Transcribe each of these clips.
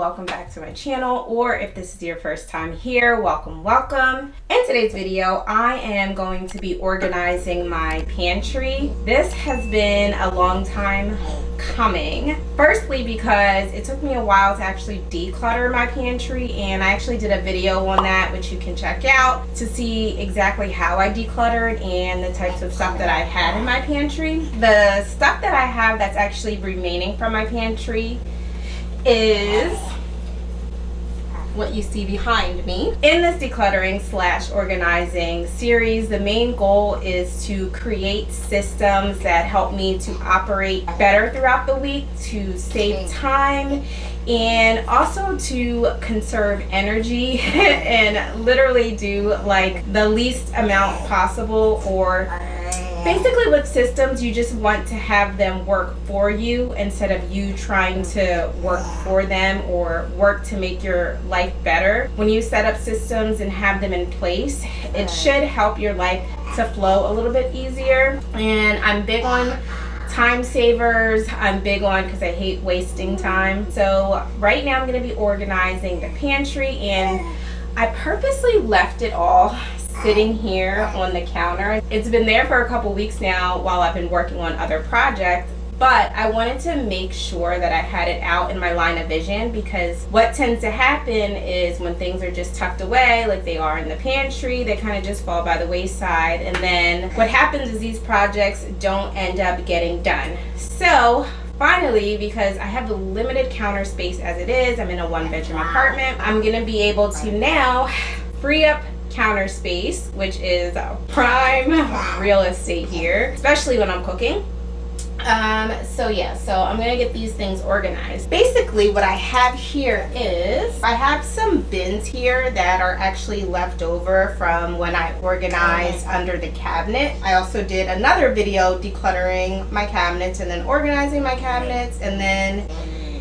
welcome back to my channel, or if this is your first time here, welcome. In today's video, I am going to be organizing my pantry. This has been a long time coming. Firstly, because it took me a while to actually declutter my pantry, and I actually did a video on that, which you can check out to see exactly how I decluttered and the types of stuff that I had in my pantry. The stuff that I have that's actually remaining from my pantry is what you see behind me. In this decluttering / organizing series, the main goal is to create systems that help me to operate better throughout the week, to save time, and also to conserve energy and literally do like the least amount possible. Or basically with systems, you just want to have them work for you instead of you trying to work for them or work to make your life better. When you set up systems and have them in place, it should help your life to flow a little bit easier. And I'm big on time savers. I'm big on, because I hate wasting time. So right now I'm going to be organizing the pantry, and I purposely left it all sitting here on the counter. It's been there for a couple weeks now while I've been working on other projects, but I wanted to make sure that I had it out in my line of vision, because what tends to happen is when things are just tucked away like they are in the pantry, they kind of just fall by the wayside, and then what happens is these projects don't end up getting done. So finally, because I have the limited counter space as it is, I'm in a 1-bedroom apartment, I'm gonna be able to now free up counter space, which is prime real estate here, especially when I'm cooking. So I'm gonna get these things organized. Basically what I have here is I have some bins here that are actually left over from when I organized under the cabinet. I also did another video decluttering my cabinets and then organizing my cabinets, and then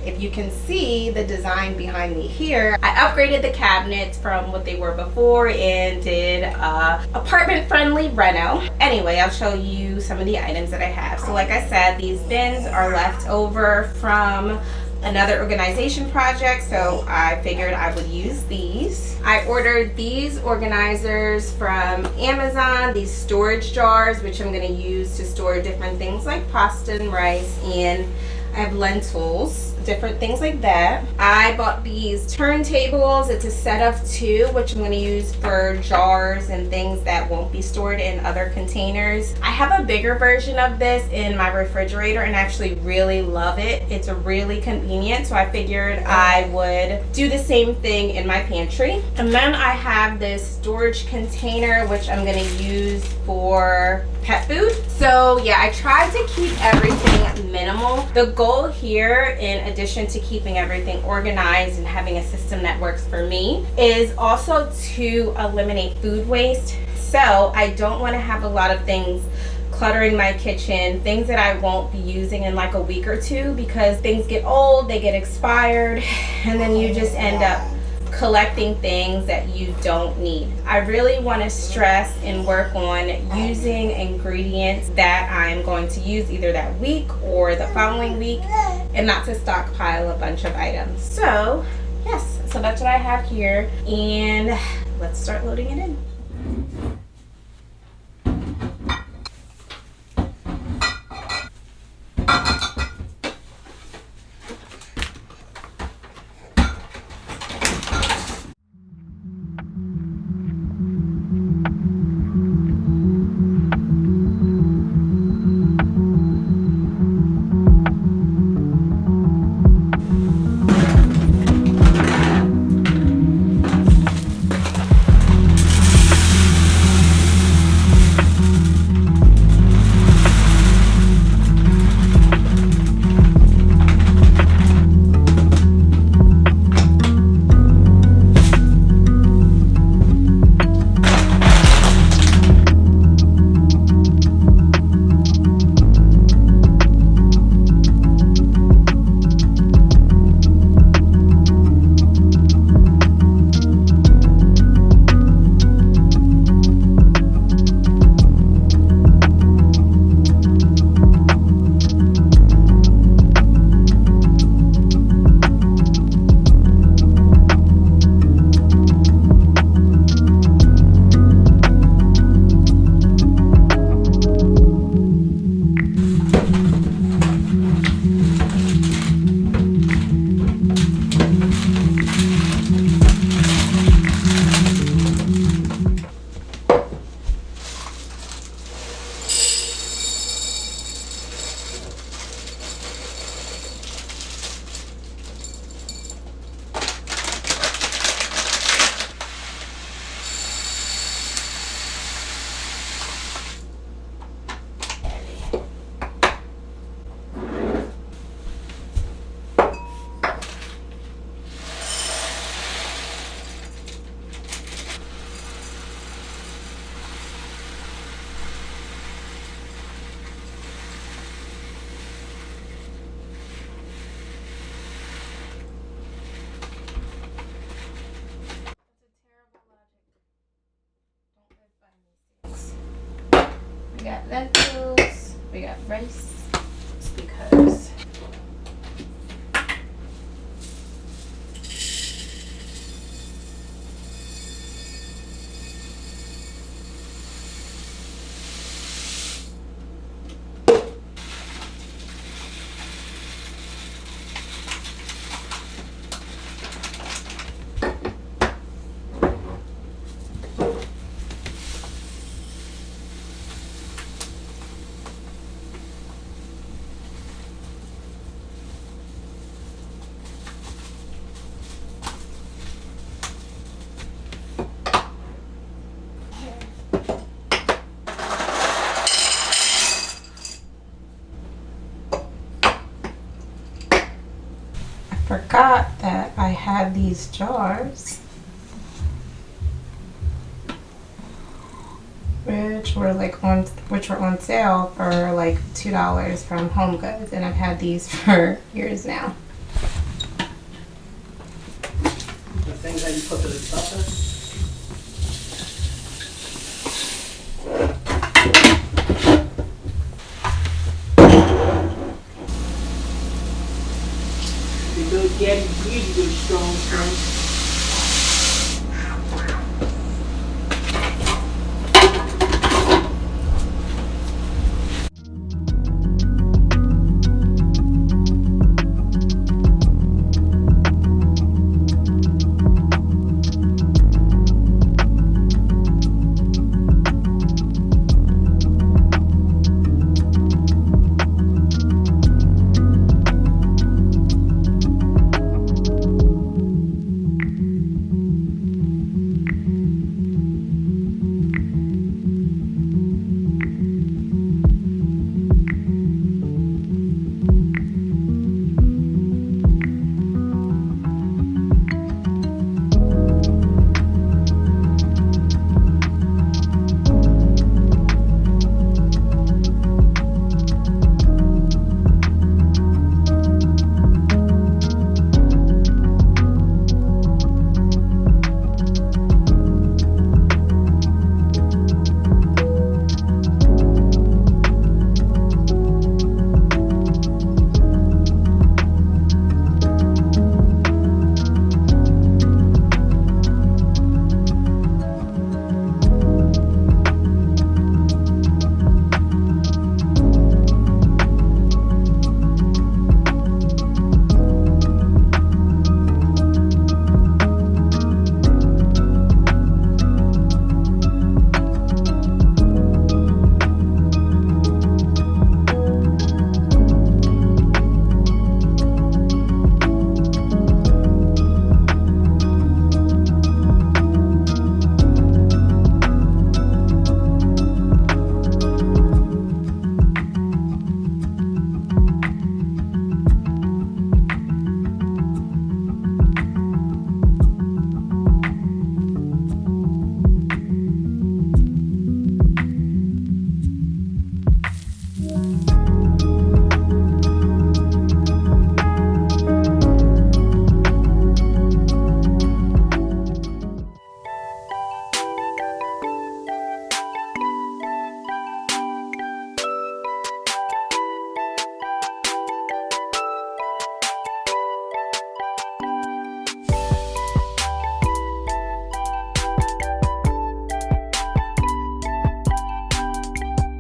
if you can see the design behind me here, I upgraded the cabinets from what they were before and did apartment friendly reno. Anyway, I'll show you some of the items that I have. So like I said, these bins are left over from another organization project, so I figured I would use these. I ordered these organizers from Amazon, these storage jars, which I'm going to use to store different things like pasta and rice, and I have lentils, different things like that. I bought these turntables. It's a set of 2, which I'm going to use for jars and things that won't be stored in other containers. I have a bigger version of this in my refrigerator and actually really love it. It's really convenient, so I figured I would do the same thing in my pantry. And then I have this storage container, which I'm going to use for pet food. So yeah, I tried to keep everything minimal. The goal here, in addition to keeping everything organized and having a system that works for me, is also to eliminate food waste. So I don't want to have a lot of things cluttering my kitchen, things that I won't be using in like a week or 2, because things get old, they get expired, and then you just end up collecting things that you don't need. I really want to stress and work on using ingredients that I'm going to use either that week or the following week, and not to stockpile a bunch of items. So yes, so that's what I have here, and let's start loading it in. rice just because forgot that I had these jars, which were on sale for like $2 from Home Goods, and I've had these for years now. The things that you put to the top. Daddy really good strong.